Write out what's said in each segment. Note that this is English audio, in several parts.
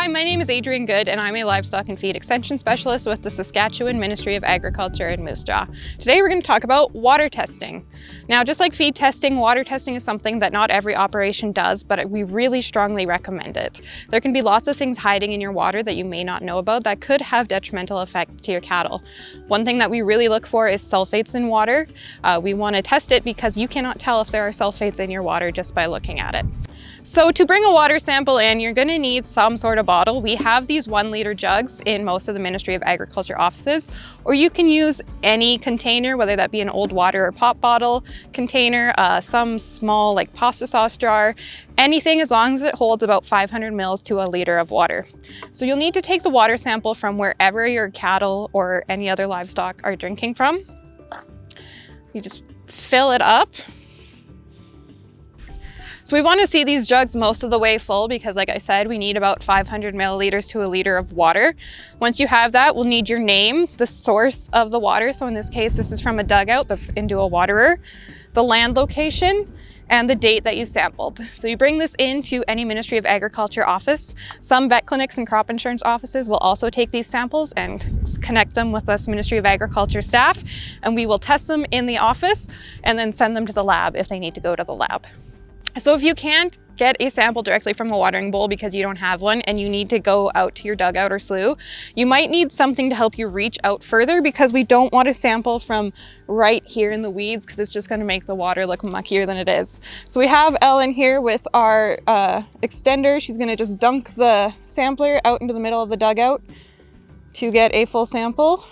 Hi, my name is Adrienne Good and I'm a Livestock and Feed Extension Specialist with the Saskatchewan Ministry of Agriculture in Moose Jaw. Today we're going to talk about water testing. Now, just like feed testing, water testing is something that not every operation does, but we really strongly recommend it. There can be lots of things hiding in your water that you may not know about that could have detrimental effect to your cattle. One thing that we really look for is sulfates in water. We want to test it because you cannot tell if there are sulfates in your water just by looking at it. So to bring a water sample in, you're going to need some sort of bottle. We have these 1 liter jugs in most of the Ministry of Agriculture offices, or you can use any container, whether that be an old water or pop bottle container, some small like pasta sauce jar, anything as long as it holds about 500 mils to a liter of water. So you'll need to take the water sample from wherever your cattle or any other livestock are drinking from. You just fill it up. So we want to see these jugs most of the way full because, like I said, we need about 500 milliliters to a liter of water. Once you have that, we'll need your name, the source of the water. So in this case, this is from a dugout that's into a waterer, the land location, and the date that you sampled. So you bring this into any Ministry of Agriculture office. Some vet clinics and crop insurance offices will also take these samples and connect them with us Ministry of Agriculture staff, and we will test them in the office and then send them to the lab if they need to go to the lab. So if you can't get a sample directly from a watering bowl because you don't have one and you need to go out to your dugout or slough, you might need something to help you reach out further because we don't want to sample from right here in the weeds because it's just going to make the water look muckier than it is. So we have Ellen here with our extender. She's going to just dunk the sampler out into the middle of the dugout to get a full sample.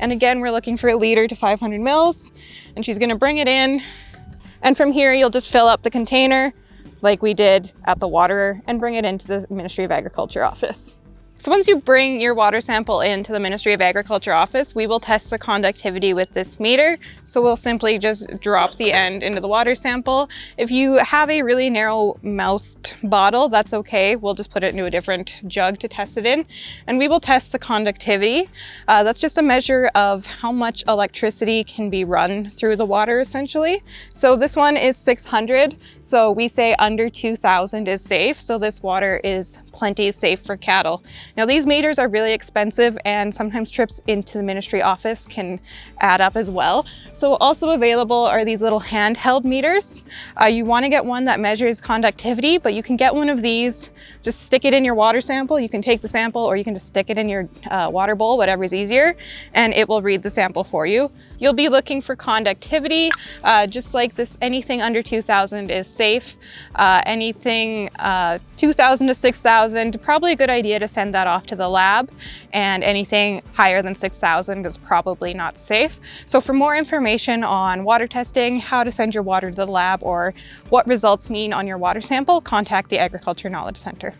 And again, we're looking for a liter to 500 mils, and she's going to bring it in. And from here, you'll just fill up the container like we did at the waterer and bring it into the Ministry of Agriculture office. So once you bring your water sample into the Ministry of Agriculture office, we will test the conductivity with this meter. So we'll simply just drop the end into the water sample. If you have a really narrow mouthed bottle, that's okay. We'll just put it into a different jug to test it in. And we will test the conductivity. That's just a measure of how much electricity can be run through the water essentially. So this one is 600. So we say under 2000 is safe. So this water is plenty safe for cattle. Now these meters are really expensive and sometimes trips into the ministry office can add up as well. So also available are these little handheld meters. You want to get one that measures conductivity, but you can get one of these, just stick it in your water sample. You can take the sample or you can just stick it in your water bowl, whatever's easier, and it will read the sample for you. You'll be looking for conductivity, just like this, anything under 2000 is safe. Anything 2000 to 6000, probably a good idea to send that off to the lab, and anything higher than 6,000 is probably not safe. So for more information on water testing, how to send your water to the lab, or what results mean on your water sample, contact the Agriculture Knowledge Center.